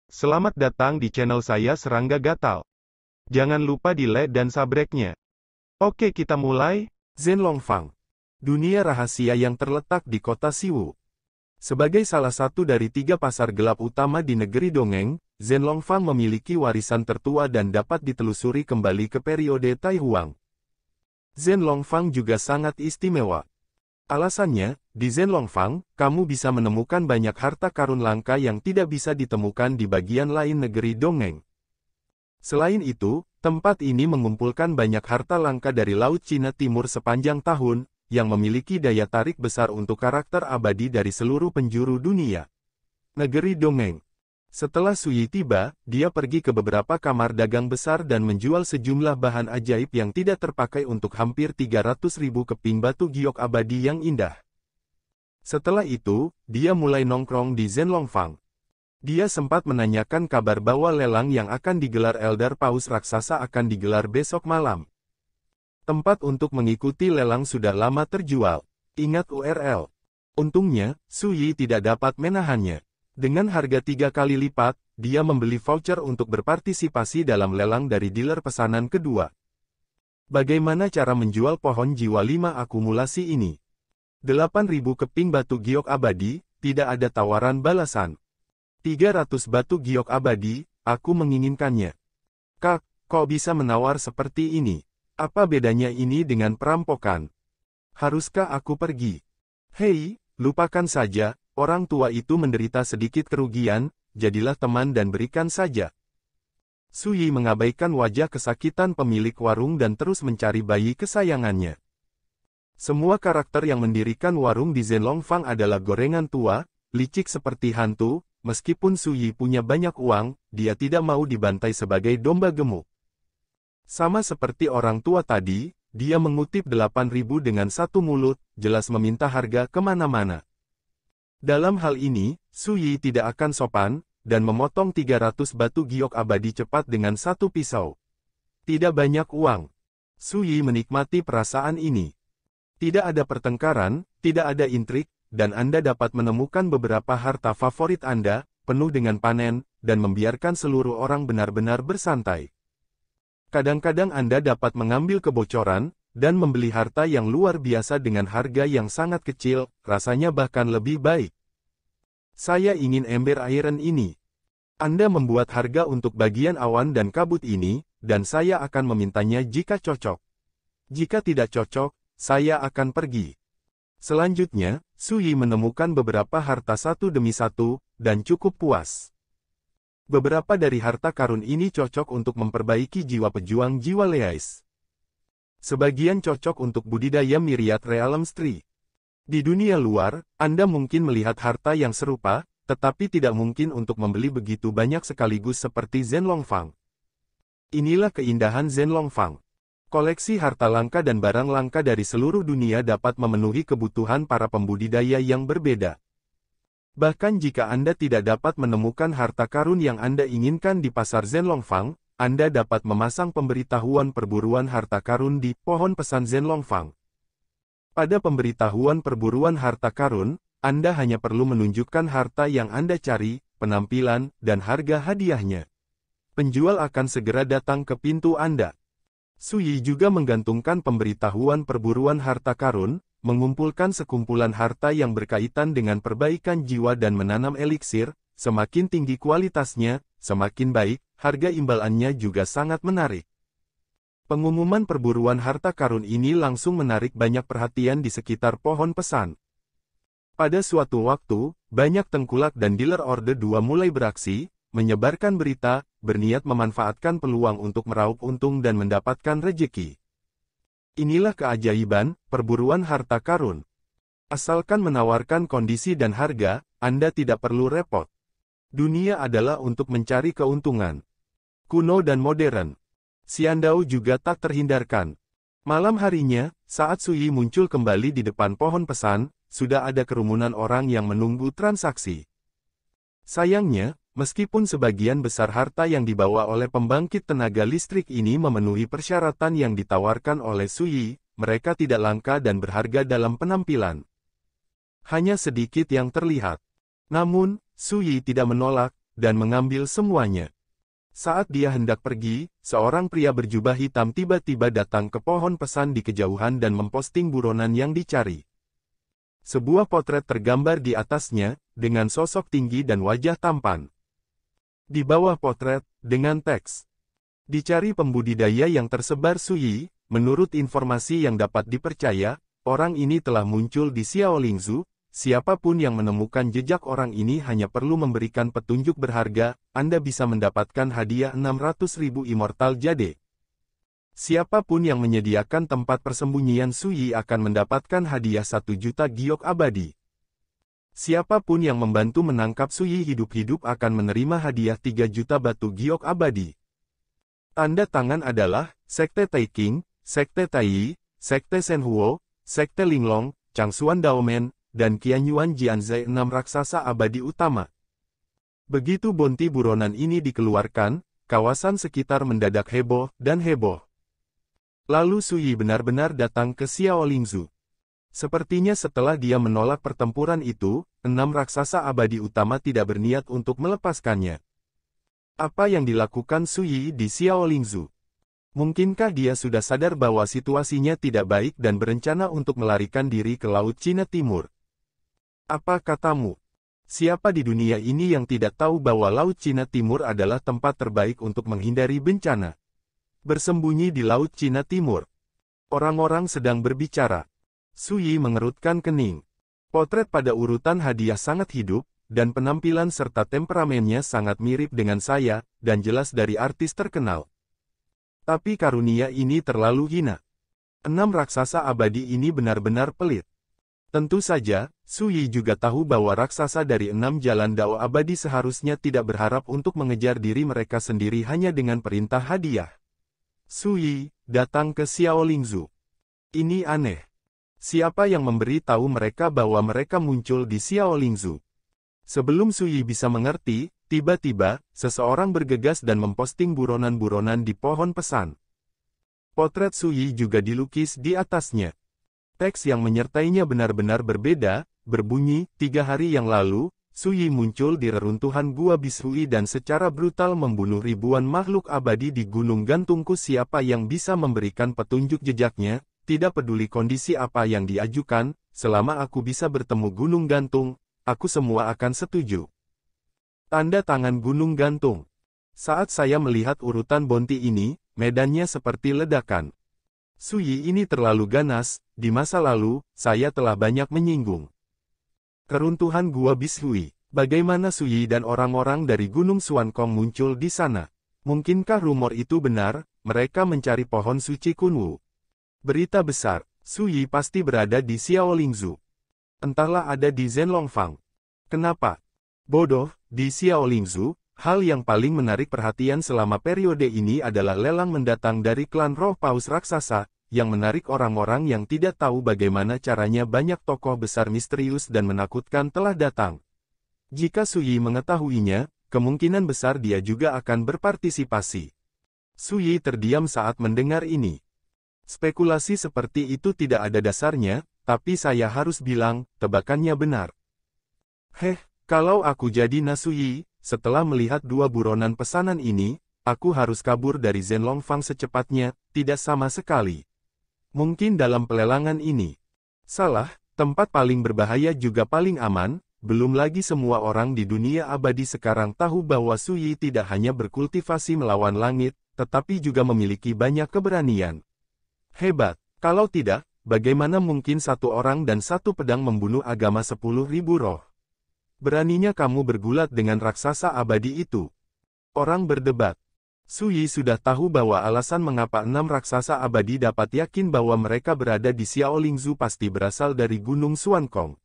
Selamat datang di channel saya Serangga Gatal. Jangan lupa di like dan subscribe-nya. Oke, kita mulai. Zhenlongfang. Dunia rahasia yang terletak di kota Siwu. Sebagai salah satu dari 3 pasar gelap utama di negeri dongeng, Zhenlongfang memiliki warisan tertua dan dapat ditelusuri kembali ke periode Taihuang. Zhenlongfang juga sangat istimewa. Alasannya, di Zhenlongfang, kamu bisa menemukan banyak harta karun langka yang tidak bisa ditemukan di bagian lain negeri dongeng. Selain itu, tempat ini mengumpulkan banyak harta langka dari Laut Cina Timur sepanjang tahun, yang memiliki daya tarik besar untuk karakter abadi dari seluruh penjuru dunia. Negeri dongeng. Setelah Sui tiba, dia pergi ke beberapa kamar dagang besar dan menjual sejumlah bahan ajaib yang tidak terpakai untuk hampir 300.000 keping batu giok abadi yang indah. Setelah itu, dia mulai nongkrong di Zhenlongfang. Dia sempat menanyakan kabar bahwa lelang yang akan digelar Elder Paus Raksasa akan digelar besok malam. Tempat untuk mengikuti lelang sudah lama terjual. Ingat URL. Untungnya, Sui tidak dapat menahannya. Dengan harga 3 kali lipat, dia membeli voucher untuk berpartisipasi dalam lelang dari dealer pesanan kedua. Bagaimana cara menjual pohon jiwa 5 akumulasi ini? 8.000 keping batu giok abadi, tidak ada tawaran balasan. 300 batu giok abadi, aku menginginkannya. Kak, kok bisa menawar seperti ini? Apa bedanya ini dengan perampokan? Haruskah aku pergi? Hei, lupakan saja. Orang tua itu menderita sedikit kerugian, jadilah teman dan berikan saja. Sui mengabaikan wajah kesakitan pemilik warung dan terus mencari bayi kesayangannya. Semua karakter yang mendirikan warung di Zhenlongfang adalah gorengan tua, licik seperti hantu, meskipun Sui punya banyak uang, dia tidak mau dibantai sebagai domba gemuk. Sama seperti orang tua tadi, dia mengutip 8.000 dengan satu mulut, jelas meminta harga kemana-mana. Dalam hal ini, Sui tidak akan sopan, dan memotong 300 batu giok abadi cepat dengan satu pisau. Tidak banyak uang. Sui menikmati perasaan ini. Tidak ada pertengkaran, tidak ada intrik, dan Anda dapat menemukan beberapa harta favorit Anda, penuh dengan panen, dan membiarkan seluruh orang benar-benar bersantai. Kadang-kadang Anda dapat mengambil kebocoran, dan membeli harta yang luar biasa dengan harga yang sangat kecil, rasanya bahkan lebih baik. Saya ingin ember iron ini. Anda membuat harga untuk bagian awan dan kabut ini, dan saya akan memintanya jika cocok. Jika tidak cocok, saya akan pergi. Selanjutnya, Sui menemukan beberapa harta satu demi satu, dan cukup puas. Beberapa dari harta karun ini cocok untuk memperbaiki jiwa pejuang jiwa Leais. Sebagian cocok untuk budidaya Myriad Realms Tree. Di dunia luar, Anda mungkin melihat harta yang serupa, tetapi tidak mungkin untuk membeli begitu banyak sekaligus seperti Zhenlongfang. Inilah keindahan Zhenlongfang. Koleksi harta langka dan barang langka dari seluruh dunia dapat memenuhi kebutuhan para pembudidaya yang berbeda. Bahkan jika Anda tidak dapat menemukan harta karun yang Anda inginkan di pasar Zhenlongfang, Anda dapat memasang pemberitahuan perburuan harta karun di pohon pesan Zhenlongfang. Pada pemberitahuan perburuan harta karun, Anda hanya perlu menunjukkan harta yang Anda cari, penampilan, dan harga hadiahnya. Penjual akan segera datang ke pintu Anda. Sui juga menggantungkan pemberitahuan perburuan harta karun, mengumpulkan sekumpulan harta yang berkaitan dengan perbaikan jiwa dan menanam eliksir, semakin tinggi kualitasnya, semakin baik, harga imbalannya juga sangat menarik. Pengumuman perburuan harta karun ini langsung menarik banyak perhatian di sekitar pohon pesan. Pada suatu waktu, banyak tengkulak dan dealer Orde 2 mulai beraksi, menyebarkan berita, berniat memanfaatkan peluang untuk meraup untung dan mendapatkan rejeki. Inilah keajaiban, perburuan harta karun. Asalkan menawarkan kondisi dan harga, Anda tidak perlu repot. Dunia adalah untuk mencari keuntungan. Kuno dan modern. Xiandao juga tak terhindarkan. Malam harinya, saat Sui muncul kembali di depan pohon pesan, sudah ada kerumunan orang yang menunggu transaksi. Sayangnya, meskipun sebagian besar harta yang dibawa oleh pembangkit tenaga listrik ini memenuhi persyaratan yang ditawarkan oleh Sui, mereka tidak langka dan berharga dalam penampilan. Hanya sedikit yang terlihat. Namun, Sui tidak menolak, dan mengambil semuanya. Saat dia hendak pergi, seorang pria berjubah hitam tiba-tiba datang ke pohon pesan di kejauhan dan memposting buronan yang dicari. Sebuah potret tergambar di atasnya, dengan sosok tinggi dan wajah tampan. Di bawah potret, dengan teks, "Dicari pembudidaya yang tersebar Suyi, menurut informasi yang dapat dipercaya, orang ini telah muncul di Xiaolingzhu. Siapapun yang menemukan jejak orang ini hanya perlu memberikan petunjuk berharga, Anda bisa mendapatkan hadiah 600.000 Immortal Jade. Siapapun yang menyediakan tempat persembunyian Suyi akan mendapatkan hadiah 1 juta giok abadi. Siapapun yang membantu menangkap Suyi hidup-hidup akan menerima hadiah 3 juta batu giok abadi." Tanda tangan adalah, Sekte Taiking, Sekte Taiyi, Sekte Shenhuo, Sekte Linglong, Changsuan Daomen, dan Qianyuan Jianzai 6 raksasa abadi utama. Begitu bonti buronan ini dikeluarkan, kawasan sekitar mendadak heboh dan heboh. Lalu Suyi benar-benar datang ke Xiaolingzhu. Sepertinya setelah dia menolak pertempuran itu, 6 raksasa abadi utama tidak berniat untuk melepaskannya. Apa yang dilakukan Suyi di Xiaolingzhu? Mungkinkah dia sudah sadar bahwa situasinya tidak baik dan berencana untuk melarikan diri ke Laut Cina Timur? Apa katamu? Siapa di dunia ini yang tidak tahu bahwa Laut Cina Timur adalah tempat terbaik untuk menghindari bencana? Bersembunyi di Laut Cina Timur. Orang-orang sedang berbicara. Suyi mengerutkan kening. Potret pada urutan hadiah sangat hidup, dan penampilan serta temperamennya sangat mirip dengan saya, dan jelas dari artis terkenal. Tapi karunia ini terlalu hina. 6 raksasa abadi ini benar-benar pelit. Tentu saja, Suyi juga tahu bahwa raksasa dari 6 jalan dao abadi seharusnya tidak berharap untuk mengejar diri mereka sendiri hanya dengan perintah hadiah. Suyi datang ke Xiaolingzhu. Ini aneh. Siapa yang memberi tahu mereka bahwa mereka muncul di Xiaolingzhu? Sebelum Suyi bisa mengerti, tiba-tiba, seseorang bergegas dan memposting buronan-buronan di pohon pesan. Potret Suyi juga dilukis di atasnya. Teks yang menyertainya benar-benar berbeda, berbunyi, 3 hari yang lalu, Suyi muncul di reruntuhan Gua Bishui dan secara brutal membunuh ribuan makhluk abadi di Gunung Gantungku. Siapa yang bisa memberikan petunjuk jejaknya, tidak peduli kondisi apa yang diajukan, selama aku bisa bertemu Gunung Gantung, aku semua akan setuju. Tanda tangan Gunung Gantung. Saat saya melihat urutan bonti ini, medannya seperti ledakan. Suyi ini terlalu ganas, di masa lalu, saya telah banyak menyinggung. Keruntuhan Gua Bishui. Bagaimana Suyi dan orang-orang dari Gunung Xuankong muncul di sana? Mungkinkah rumor itu benar, mereka mencari pohon suci Kunwu? Berita besar, Suyi pasti berada di Xiaolingzhu. Entahlah ada di Zhenlongfang. Kenapa? Bodoh, di Xiaolingzhu, hal yang paling menarik perhatian selama periode ini adalah lelang mendatang dari klan roh paus raksasa, yang menarik orang-orang yang tidak tahu bagaimana caranya. Banyak tokoh besar misterius dan menakutkan telah datang. Jika Suyi mengetahuinya, kemungkinan besar dia juga akan berpartisipasi. Suyi terdiam saat mendengar ini. Spekulasi seperti itu tidak ada dasarnya, tapi saya harus bilang, tebakannya benar. Kalau aku jadi Nasuyi, setelah melihat 2 buronan pesanan ini, aku harus kabur dari Zhenlongfang secepatnya, tidak sama sekali. Mungkin dalam pelelangan ini. Salah, tempat paling berbahaya juga paling aman, belum lagi semua orang di dunia abadi sekarang tahu bahwa Suyi tidak hanya berkultivasi melawan langit, tetapi juga memiliki banyak keberanian. Hebat, kalau tidak, bagaimana mungkin 1 orang dan 1 pedang membunuh agama 10.000 roh? Beraninya kamu bergulat dengan raksasa abadi itu? Orang berdebat. Suyi sudah tahu bahwa alasan mengapa 6 raksasa abadi dapat yakin bahwa mereka berada di Xiaolingzhu pasti berasal dari Gunung Xuankong.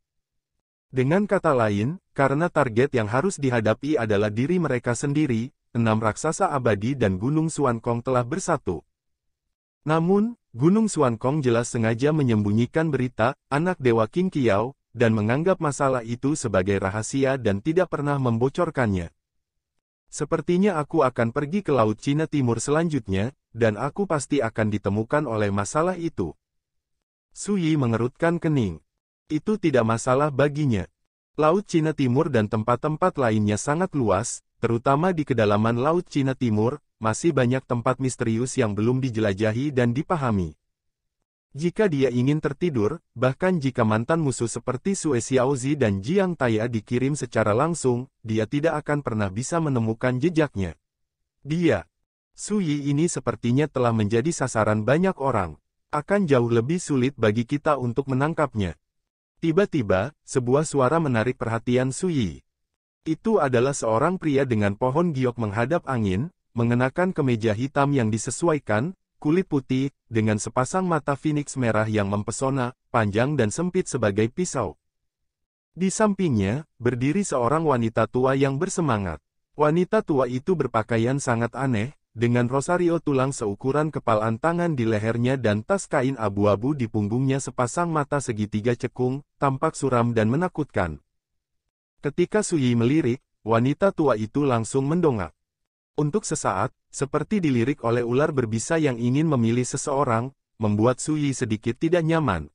Dengan kata lain, karena target yang harus dihadapi adalah diri mereka sendiri, 6 raksasa abadi dan Gunung Xuankong telah bersatu. Namun, Gunung Xuankong jelas sengaja menyembunyikan berita, anak Dewa Qing Qiao, dan menganggap masalah itu sebagai rahasia dan tidak pernah membocorkannya. Sepertinya aku akan pergi ke Laut Cina Timur selanjutnya, dan aku pasti akan ditemukan oleh masalah itu. Suyi mengerutkan kening. Itu tidak masalah baginya. Laut Cina Timur dan tempat-tempat lainnya sangat luas, terutama di kedalaman Laut Cina Timur, masih banyak tempat misterius yang belum dijelajahi dan dipahami. Jika dia ingin tertidur, bahkan jika mantan musuh seperti Sue Xiaozi dan Jiang Taya dikirim secara langsung, dia tidak akan pernah bisa menemukan jejaknya. Dia, Su Yi ini sepertinya telah menjadi sasaran banyak orang. Akan jauh lebih sulit bagi kita untuk menangkapnya. Tiba-tiba, sebuah suara menarik perhatian Su Yi. Itu adalah seorang pria dengan pohon giok menghadap angin, mengenakan kemeja hitam yang disesuaikan, kulit putih, dengan sepasang mata phoenix merah yang mempesona, panjang dan sempit sebagai pisau. Di sampingnya, berdiri seorang wanita tua yang bersemangat. Wanita tua itu berpakaian sangat aneh, dengan rosario tulang seukuran kepalan tangan di lehernya dan tas kain abu-abu di punggungnya, sepasang mata segitiga cekung, tampak suram dan menakutkan. Ketika Su Yi melirik, wanita tua itu langsung mendongak. Untuk sesaat, seperti dilirik oleh ular berbisa yang ingin memilih seseorang, membuat Su Yi sedikit tidak nyaman.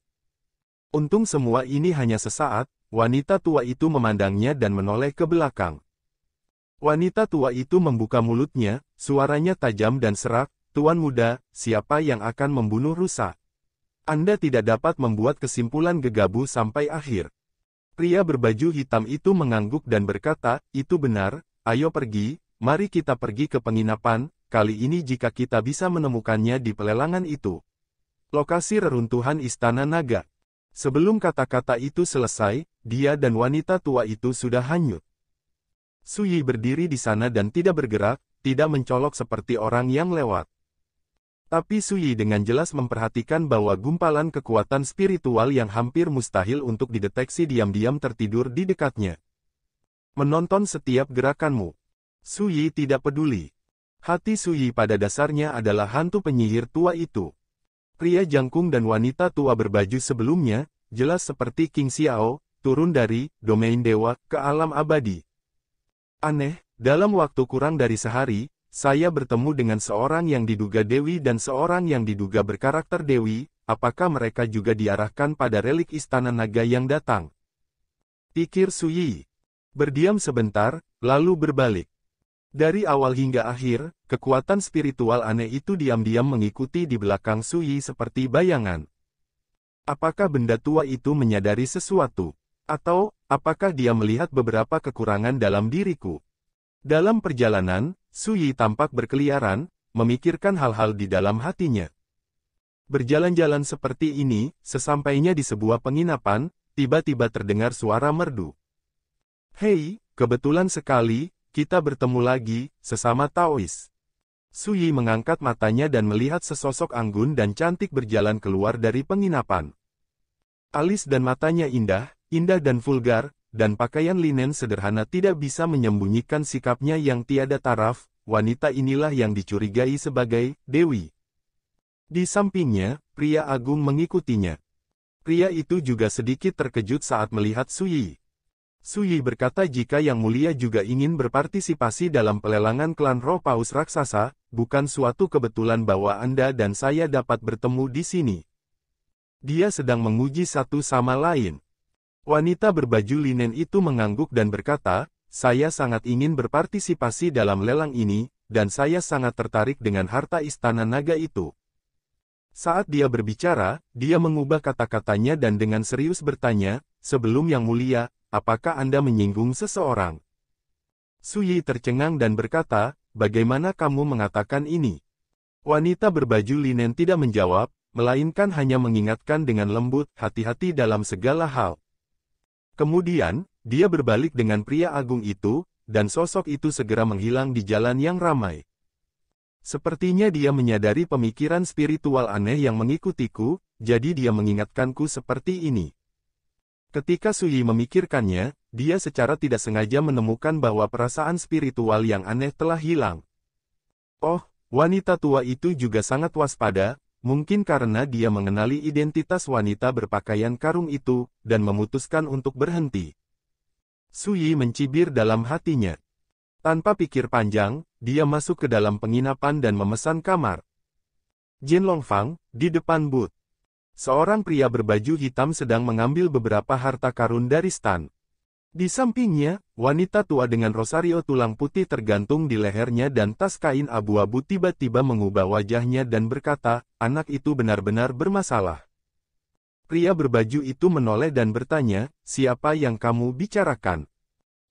Untung semua ini hanya sesaat, wanita tua itu memandangnya dan menoleh ke belakang. Wanita tua itu membuka mulutnya, suaranya tajam dan serak, "Tuan muda, siapa yang akan membunuh rusa? Anda tidak dapat membuat kesimpulan gegabah sampai akhir." Pria berbaju hitam itu mengangguk dan berkata, "Itu benar, ayo pergi, mari kita pergi ke penginapan, kali ini jika kita bisa menemukannya di pelelangan itu. Lokasi reruntuhan Istana Naga." Sebelum kata-kata itu selesai, dia dan wanita tua itu sudah hanyut. Su Yi berdiri di sana dan tidak bergerak, tidak mencolok seperti orang yang lewat. Tapi Su Yi dengan jelas memperhatikan bahwa gumpalan kekuatan spiritual yang hampir mustahil untuk dideteksi diam-diam tertidur di dekatnya. Menonton setiap gerakanmu. Su Yi tidak peduli. Hati Su Yi pada dasarnya adalah hantu penyihir tua itu. Pria jangkung dan wanita tua berbaju sebelumnya, jelas seperti King Xiao, turun dari domain dewa ke alam abadi. Aneh, dalam waktu kurang dari sehari, saya bertemu dengan seorang yang diduga dewi dan seorang yang diduga berkarakter dewi, apakah mereka juga diarahkan pada relik Istana Naga yang datang? Pikir Su Yi. Berdiam sebentar, lalu berbalik. Dari awal hingga akhir, kekuatan spiritual aneh itu diam-diam mengikuti di belakang Su Yi seperti bayangan. Apakah benda tua itu menyadari sesuatu? Atau, apakah dia melihat beberapa kekurangan dalam diriku? Dalam perjalanan, Su Yi tampak berkeliaran, memikirkan hal-hal di dalam hatinya. Berjalan-jalan seperti ini, sesampainya di sebuah penginapan, tiba-tiba terdengar suara merdu. "Hei, kebetulan sekali, kita bertemu lagi, sesama Taois." Su Yi mengangkat matanya dan melihat sesosok anggun dan cantik berjalan keluar dari penginapan. Alis dan matanya indah dan vulgar, dan pakaian linen sederhana tidak bisa menyembunyikan sikapnya yang tiada taraf. Wanita inilah yang dicurigai sebagai dewi. Di sampingnya, pria agung mengikutinya. Pria itu juga sedikit terkejut saat melihat Su Yi. Su Yi berkata jika Yang Mulia juga ingin berpartisipasi dalam pelelangan klan roh paus raksasa, bukan suatu kebetulan bahwa Anda dan saya dapat bertemu di sini. Dia sedang menguji satu sama lain. Wanita berbaju linen itu mengangguk dan berkata, "Saya sangat ingin berpartisipasi dalam lelang ini, dan saya sangat tertarik dengan harta Istana Naga itu." Saat dia berbicara, dia mengubah kata-katanya dan dengan serius bertanya, "Sebelum Yang Mulia, apakah Anda menyinggung seseorang?" Su Yi tercengang dan berkata, "Bagaimana kamu mengatakan ini?" Wanita berbaju linen tidak menjawab, melainkan hanya mengingatkan dengan lembut, "Hati-hati dalam segala hal." Kemudian, dia berbalik dengan pria agung itu, dan sosok itu segera menghilang di jalan yang ramai. Sepertinya dia menyadari pemikiran spiritual aneh yang mengikutiku, jadi dia mengingatkanku seperti ini. Ketika Su Yi memikirkannya, dia secara tidak sengaja menemukan bahwa perasaan spiritual yang aneh telah hilang. Oh, wanita tua itu juga sangat waspada, mungkin karena dia mengenali identitas wanita berpakaian karung itu, dan memutuskan untuk berhenti. Su Yi mencibir dalam hatinya. Tanpa pikir panjang, dia masuk ke dalam penginapan dan memesan kamar. Jin Longfang, di depan booth. Seorang pria berbaju hitam sedang mengambil beberapa harta karun dari stan. Di sampingnya, wanita tua dengan rosario tulang putih tergantung di lehernya dan tas kain abu-abu tiba-tiba mengubah wajahnya dan berkata, anak itu benar-benar bermasalah. Pria berbaju itu menoleh dan bertanya, siapa yang kamu bicarakan?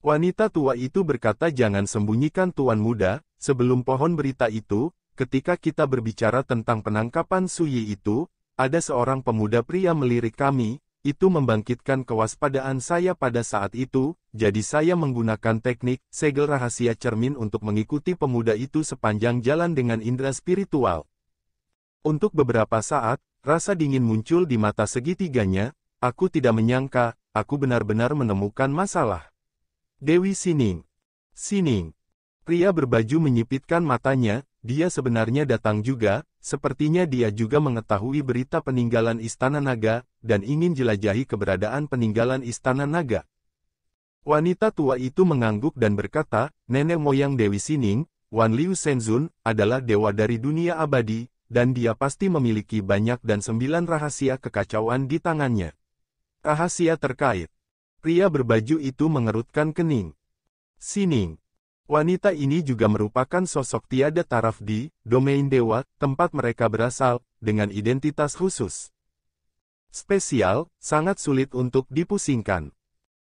Wanita tua itu berkata, jangan sembunyikan Tuan Muda, sebelum pohon berita itu, ketika kita berbicara tentang penangkapan Suyi itu, ada seorang pemuda pria melirik kami. Itu membangkitkan kewaspadaan saya pada saat itu, jadi saya menggunakan teknik segel rahasia cermin untuk mengikuti pemuda itu sepanjang jalan dengan indera spiritual. Untuk beberapa saat, rasa dingin muncul di mata segitiganya, aku tidak menyangka, aku benar-benar menemukan masalah. Dewi Sining. Sining. Pria berbaju menyipitkan matanya, dia sebenarnya datang juga, sepertinya dia juga mengetahui berita peninggalan Istana Naga, dan ingin jelajahi keberadaan peninggalan Istana Naga. Wanita tua itu mengangguk dan berkata, nenek moyang Dewi Sining, Wan Liu Shenzun, adalah dewa dari dunia abadi, dan dia pasti memiliki banyak dan 9 rahasia kekacauan di tangannya. Rahasia terkait. Pria berbaju itu mengerutkan kening. Sining. Wanita ini juga merupakan sosok tiada taraf di domain dewa, tempat mereka berasal, dengan identitas khusus. Spesial, sangat sulit untuk dipusingkan.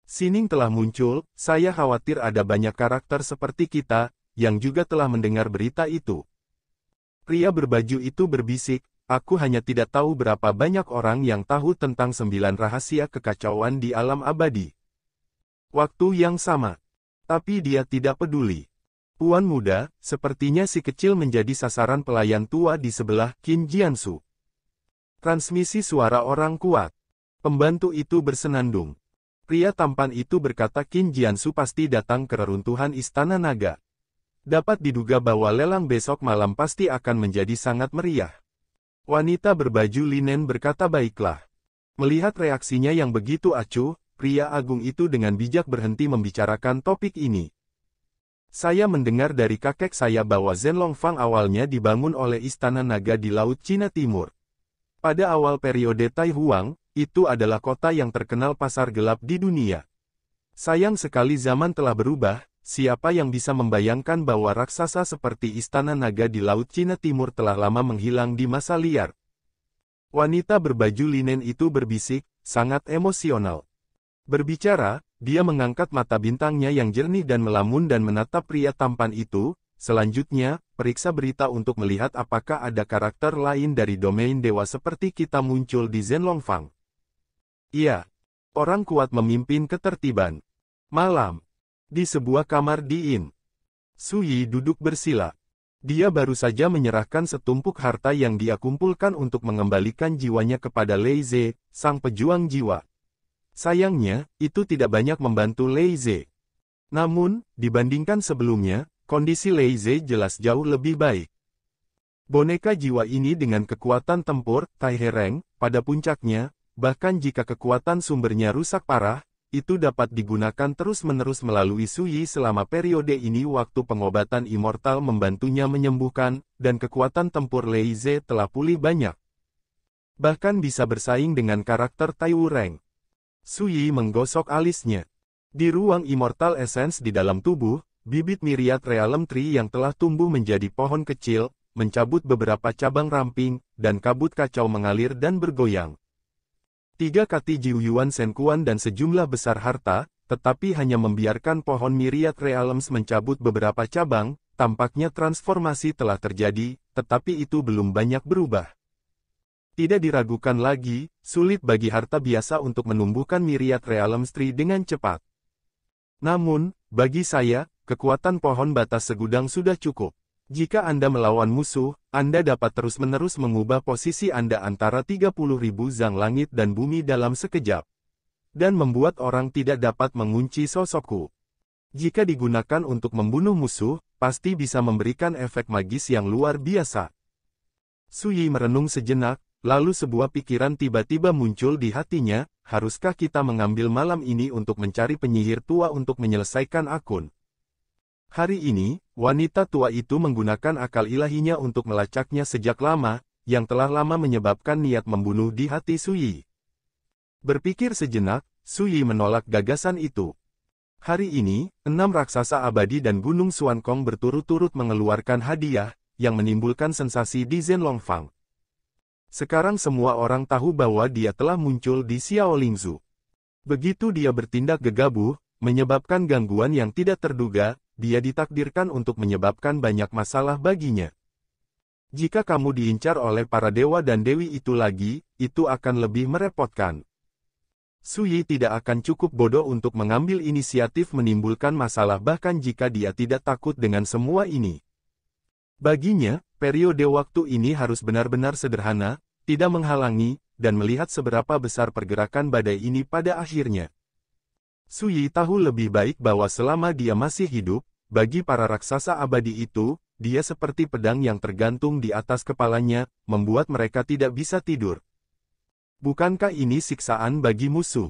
Sining telah muncul, saya khawatir ada banyak karakter seperti kita, yang juga telah mendengar berita itu. Pria berbaju itu berbisik, aku hanya tidak tahu berapa banyak orang yang tahu tentang 9 rahasia kekacauan di alam abadi. Waktu yang sama. Tapi dia tidak peduli. Puan muda, sepertinya si kecil menjadi sasaran pelayan tua di sebelah Qin Jiansu. Transmisi suara orang kuat. Pembantu itu bersenandung. Pria tampan itu berkata Qin Jiansu pasti datang ke reruntuhan Istana Naga. Dapat diduga bahwa lelang besok malam pasti akan menjadi sangat meriah. Wanita berbaju linen berkata baiklah. Melihat reaksinya yang begitu acuh, pria agung itu dengan bijak berhenti membicarakan topik ini. Saya mendengar dari kakek saya bahwa Zhenlong Fang awalnya dibangun oleh Istana Naga di Laut Cina Timur. Pada awal periode Tai Huang, itu adalah kota yang terkenal pasar gelap di dunia. Sayang sekali zaman telah berubah, siapa yang bisa membayangkan bahwa raksasa seperti Istana Naga di Laut Cina Timur telah lama menghilang di masa liar. Wanita berbaju linen itu berbisik, sangat emosional. Berbicara, dia mengangkat mata bintangnya yang jernih dan melamun dan menatap pria tampan itu. Selanjutnya, periksa berita untuk melihat apakah ada karakter lain dari domain dewa seperti kita muncul di Zhenlong Fang. Iya. Orang kuat memimpin ketertiban. Malam. Di sebuah kamar di Inn. Suyi duduk bersila. Dia baru saja menyerahkan setumpuk harta yang dia kumpulkan untuk mengembalikan jiwanya kepada Lei Ze, sang pejuang jiwa. Sayangnya, itu tidak banyak membantu Lei Ze. Namun, dibandingkan sebelumnya, kondisi Lei Ze jelas jauh lebih baik. Boneka jiwa ini dengan kekuatan tempur, Tai Hereng, pada puncaknya, bahkan jika kekuatan sumbernya rusak parah, itu dapat digunakan terus-menerus melalui Suyi selama periode ini waktu pengobatan immortal membantunya menyembuhkan, dan kekuatan tempur Lei Ze telah pulih banyak. Bahkan bisa bersaing dengan karakter Tai Wureng. Suyi menggosok alisnya. Di ruang Immortal Essence di dalam tubuh, bibit Myriad Realm Tree yang telah tumbuh menjadi pohon kecil, mencabut beberapa cabang ramping, dan kabut kacau mengalir dan bergoyang. 3 kati Jiuyuan Senkuan dan sejumlah besar harta, tetapi hanya membiarkan pohon Myriad Realms mencabut beberapa cabang, tampaknya transformasi telah terjadi, tetapi itu belum banyak berubah. Tidak diragukan lagi, sulit bagi harta biasa untuk menumbuhkan Myriad Realms Tree dengan cepat. Namun, bagi saya, kekuatan pohon batas segudang sudah cukup. Jika Anda melawan musuh, Anda dapat terus-menerus mengubah posisi Anda antara 30.000 zang langit dan bumi dalam sekejap. Dan membuat orang tidak dapat mengunci sosokku. Jika digunakan untuk membunuh musuh, pasti bisa memberikan efek magis yang luar biasa. Suyi merenung sejenak. Lalu sebuah pikiran tiba-tiba muncul di hatinya, haruskah kita mengambil malam ini untuk mencari penyihir tua untuk menyelesaikan akun? Hari ini, wanita tua itu menggunakan akal ilahinya untuk melacaknya sejak lama, yang telah lama menyebabkan niat membunuh di hati Suyi. Berpikir sejenak, Suyi menolak gagasan itu. Hari ini, 6 raksasa abadi dan Gunung Xuankong berturut-turut mengeluarkan hadiah, yang menimbulkan sensasi di Zhenlongfang. Sekarang semua orang tahu bahwa dia telah muncul di Xiaolingzhu. Begitu dia bertindak gegabah, menyebabkan gangguan yang tidak terduga, dia ditakdirkan untuk menyebabkan banyak masalah baginya. Jika kamu diincar oleh para dewa dan dewi itu lagi, itu akan lebih merepotkan. Su Yi tidak akan cukup bodoh untuk mengambil inisiatif menimbulkan masalah bahkan jika dia tidak takut dengan semua ini. Baginya, periode waktu ini harus benar-benar sederhana, tidak menghalangi, dan melihat seberapa besar pergerakan badai ini pada akhirnya. Su Yi tahu lebih baik bahwa selama dia masih hidup, bagi para raksasa abadi itu, dia seperti pedang yang tergantung di atas kepalanya, membuat mereka tidak bisa tidur. Bukankah ini siksaan bagi musuh?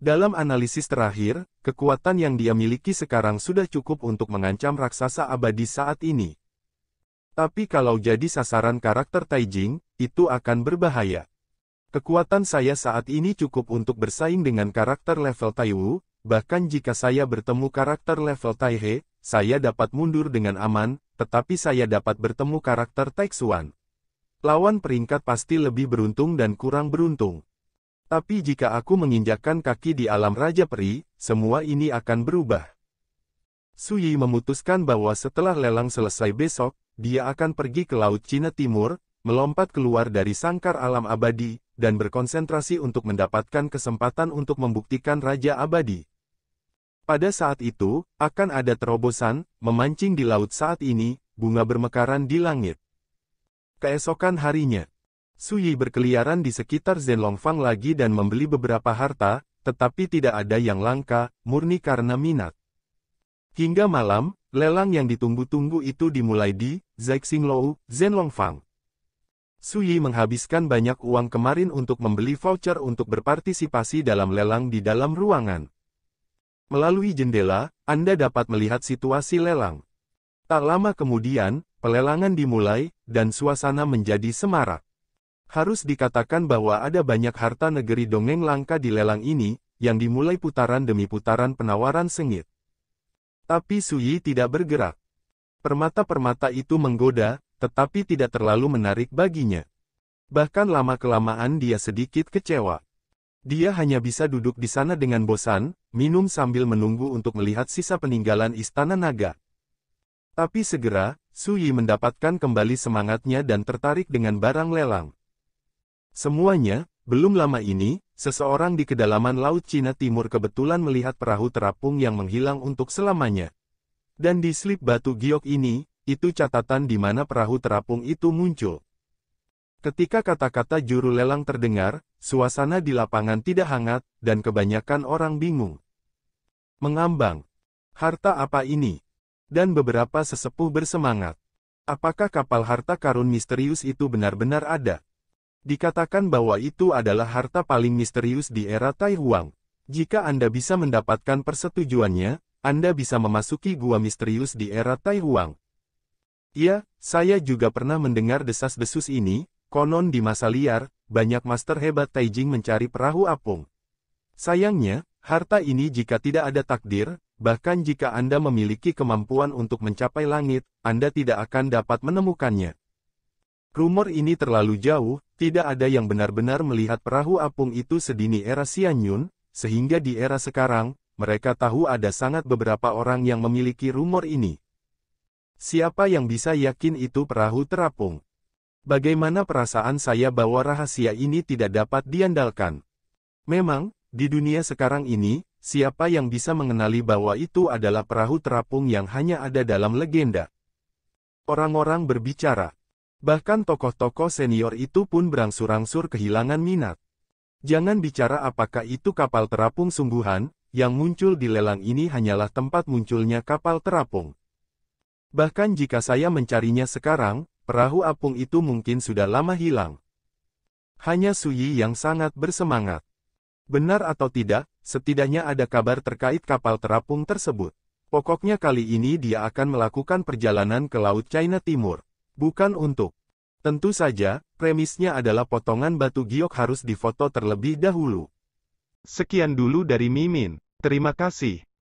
Dalam analisis terakhir, kekuatan yang dia miliki sekarang sudah cukup untuk mengancam raksasa abadi saat ini. Tapi kalau jadi sasaran karakter Taijing, itu akan berbahaya. Kekuatan saya saat ini cukup untuk bersaing dengan karakter level Taiwu, bahkan jika saya bertemu karakter level Taihe, saya dapat mundur dengan aman, tetapi saya dapat bertemu karakter Taixuan. Lawan peringkat pasti lebih beruntung dan kurang beruntung. Tapi jika aku menginjakkan kaki di alam Raja Peri, semua ini akan berubah. Su Yi memutuskan bahwa setelah lelang selesai besok, dia akan pergi ke Laut Cina Timur, melompat keluar dari sangkar alam abadi, dan berkonsentrasi untuk mendapatkan kesempatan untuk membuktikan Raja Abadi. Pada saat itu, akan ada terobosan, memancing di laut saat ini, bunga bermekaran di langit. Keesokan harinya, Su Yi berkeliaran di sekitar Zhenlongfang lagi dan membeli beberapa harta, tetapi tidak ada yang langka, murni karena minat. Hingga malam, lelang yang ditunggu-tunggu itu dimulai di Zhexinglou, Zhenlongfang. Su Yi menghabiskan banyak uang kemarin untuk membeli voucher untuk berpartisipasi dalam lelang di dalam ruangan. Melalui jendela, Anda dapat melihat situasi lelang. Tak lama kemudian, pelelangan dimulai, dan suasana menjadi semarak. Harus dikatakan bahwa ada banyak harta negeri dongeng langka di lelang ini, yang dimulai putaran demi putaran penawaran sengit. Tapi Su Yi tidak bergerak. Permata-permata itu menggoda, tetapi tidak terlalu menarik baginya. Bahkan lama-kelamaan dia sedikit kecewa. Dia hanya bisa duduk di sana dengan bosan, minum sambil menunggu untuk melihat sisa peninggalan Istana Naga. Tapi segera, Su Yi mendapatkan kembali semangatnya dan tertarik dengan barang lelang. Semuanya, belum lama ini, seseorang di kedalaman Laut Cina Timur kebetulan melihat perahu terapung yang menghilang untuk selamanya. Dan di slip batu giok ini, itu catatan di mana perahu terapung itu muncul. Ketika kata-kata juru lelang terdengar, suasana di lapangan tidak hangat, dan kebanyakan orang bingung. Mengambang. Harta apa ini? Dan beberapa sesepuh bersemangat. Apakah kapal harta karun misterius itu benar-benar ada? Dikatakan bahwa itu adalah harta paling misterius di era Tai Huang. Jika Anda bisa mendapatkan persetujuannya, Anda bisa memasuki gua misterius di era Tai Huang. Ya, saya juga pernah mendengar desas-desus ini, konon di masa liar, banyak master hebat Taijing mencari perahu apung. Sayangnya, harta ini jika tidak ada takdir, bahkan jika Anda memiliki kemampuan untuk mencapai langit, Anda tidak akan dapat menemukannya. Rumor ini terlalu jauh, tidak ada yang benar-benar melihat perahu apung itu sedini era Xianyun, sehingga di era sekarang, mereka tahu ada sangat beberapa orang yang memiliki rumor ini. Siapa yang bisa yakin itu perahu terapung? Bagaimana perasaan saya bahwa rahasia ini tidak dapat diandalkan? Memang, di dunia sekarang ini, siapa yang bisa mengenali bahwa itu adalah perahu terapung yang hanya ada dalam legenda? Orang-orang berbicara. Bahkan tokoh-tokoh senior itu pun berangsur-angsur kehilangan minat. Jangan bicara apakah itu kapal terapung sungguhan, yang muncul di lelang ini hanyalah tempat munculnya kapal terapung. Bahkan jika saya mencarinya sekarang, perahu apung itu mungkin sudah lama hilang. Hanya Su Yi yang sangat bersemangat. Benar atau tidak, setidaknya ada kabar terkait kapal terapung tersebut. Pokoknya kali ini dia akan melakukan perjalanan ke Laut Cina Timur. Bukan untuk. Tentu saja, premisnya adalah potongan batu giok harus difoto terlebih dahulu. Sekian dulu dari Mimin. Terima kasih.